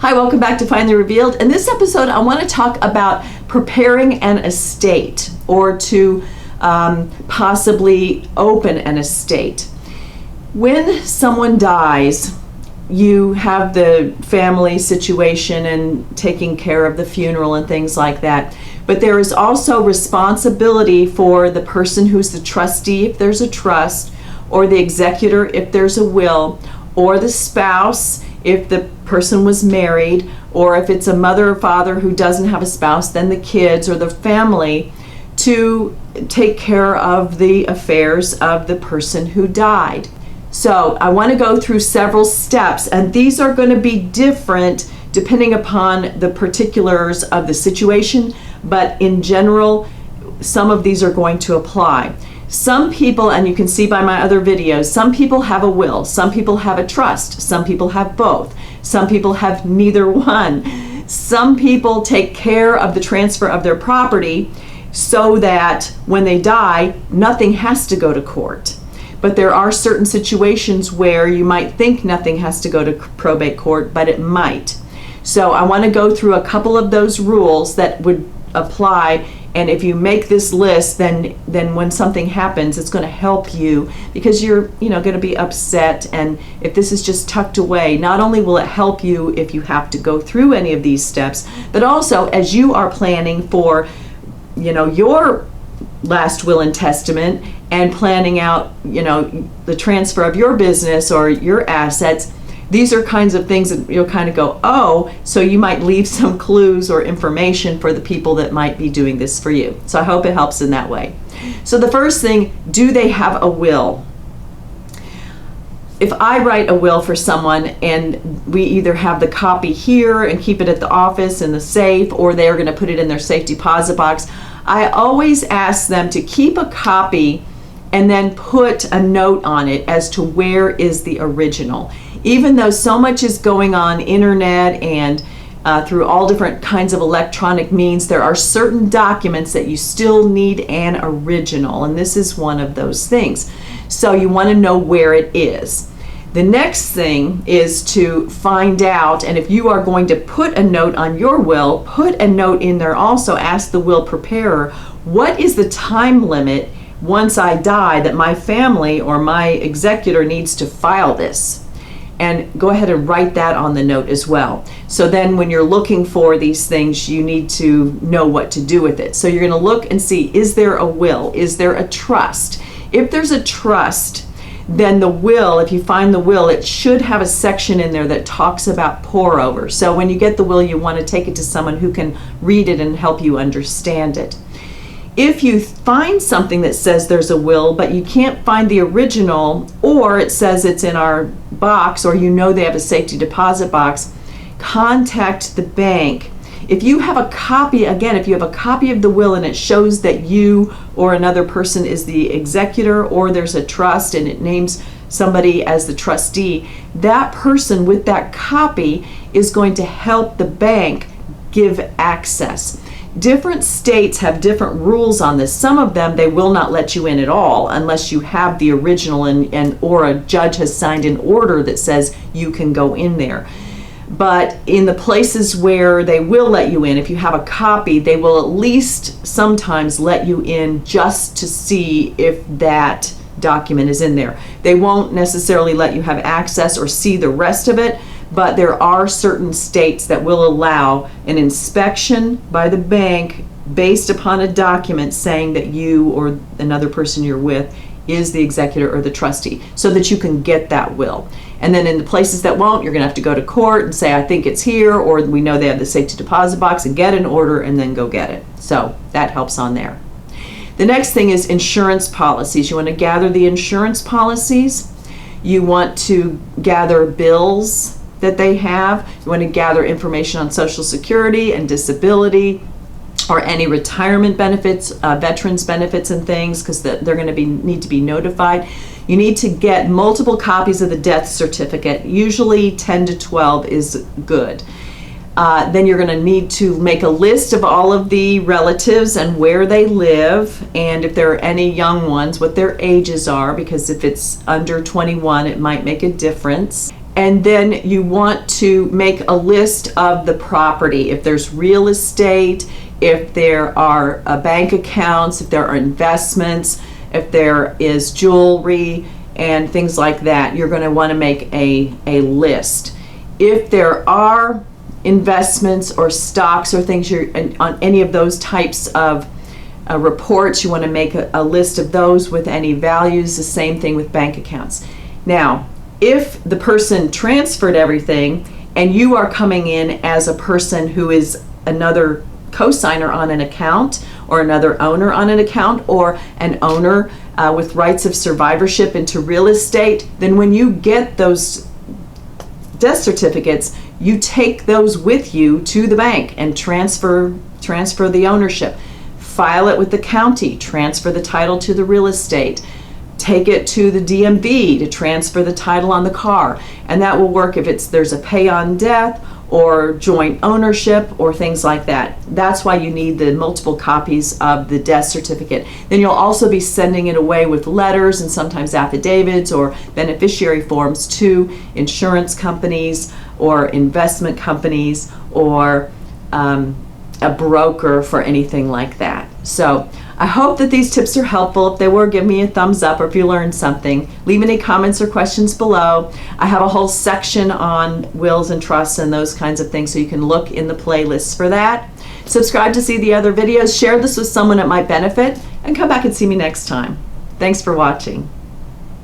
Hi, welcome back to Finally Revealed. In this episode, I want to talk about preparing an estate or to possibly open an estate. When someone dies, you have the family situation and taking care of the funeral and things like that. But there is also responsibility for the person who's the trustee if there's a trust, or the executor if there's a will, or the spouse if the person was married, or if it's a mother or father who doesn't have a spouse, then the kids or the family, to take care of the affairs of the person who died. So I want to go through several steps, and these are going to be different depending upon the particulars of the situation, but in general, some of these are going to apply. Some people, and you can see by my other videos, some people have a will, some people have a trust, some people have both, some people have neither one. Some people take care of the transfer of their property so that when they die, nothing has to go to court. But there are certain situations where you might think nothing has to go to probate court, but it might. So I want to go through a couple of those rules that would apply, and if you make this list, then when something happens, it's going to help you, because you're going to be upset. And if this is just tucked away, not only will it help you if you have to go through any of these steps, but also as you are planning for your last will and testament and planning out the transfer of your business or your assets. These are kinds of things that you'll kind of go, oh, so you might leave some clues or information for the people that might be doing this for you. So I hope it helps in that way. So the first thing, do they have a will? If I write a will for someone and we either have the copy here and keep it at the office in the safe, or they're going to put it in their safe deposit box, I always ask them to keep a copy and then put a note on it as to where is the original. Even though so much is going on internet and through all different kinds of electronic means, there are certain documents that you still need an original, and this is one of those things. So you want to know where it is. The next thing is to find out, and if you are going to put a note on your will, put a note in there also. Ask the will preparer, what is the time limit once I die that my family or my executor needs to file this? And go ahead and write that on the note as well. So then when you're looking for these things, you need to know what to do with it. So you're going to look and see, is there a will? Is there a trust? If there's a trust, then the will, if you find the will, it should have a section in there that talks about pour over. So when you get the will, you want to take it to someone who can read it and help you understand it. If you find something that says there's a will, but you can't find the original, or it says it's in our box, or they have a safety deposit box, contact the bank. If you have a copy, again, if you have a copy of the will and it shows that you or another person is the executor, or there's a trust and it names somebody as the trustee, that person with that copy is going to help the bank give access. Different states have different rules on this. Some of them, they will not let you in at all unless you have the original and or a judge has signed an order that says you can go in there. But in the places where they will let you in, if you have a copy, they will at least sometimes let you in just to see if that document is in there. They won't necessarily let you have access or see the rest of it, but there are certain states that will allow an inspection by the bank based upon a document saying that you or another person you're with is the executor or the trustee, so that you can get that will. And then in the places that won't, you're going to have to go to court and say, I think it's here, or we know they have the safety deposit box, and get an order and then go get it. So that helps on there. The next thing is insurance policies. You want to gather the insurance policies. You want to gather bills that they have. You want to gather information on Social Security and disability, or any retirement benefits, veterans benefits and things, because they're going to need to be notified. You need to get multiple copies of the death certificate. Usually 10 to 12 is good. Then you're going to need to make a list of all of the relatives and where they live, and if there are any young ones, what their ages are, because if it's under 21, it might make a difference. And then you want to make a list of the property. If there's real estate, if there are bank accounts, if there are investments, if there is jewelry and things like that, you're going to want to make a list. If there are investments or stocks or things on any of those types of reports, you want to make a list of those with any values. The same thing with bank accounts. Now, if the person transferred everything and you are coming in as a person who is another co-signer on an account, or another owner on an account, or an owner with rights of survivorship into real estate, then when you get those death certificates, you take those with you to the bank and transfer the ownership. File it with the county, transfer the title to the real estate, take it to the DMV to transfer the title on the car, and that will work if there's a pay on death or joint ownership or things like that. That's why you need the multiple copies of the death certificate. Then you'll also be sending it away with letters and sometimes affidavits or beneficiary forms to insurance companies or investment companies or a broker for anything like that. So I hope that these tips are helpful. If they were, give me a thumbs up, or if you learned something, leave any comments or questions below. I have a whole section on wills and trusts and those kinds of things, so you can look in the playlists for that. Subscribe to see the other videos, share this with someone it might benefit, and come back and see me next time. Thanks for watching.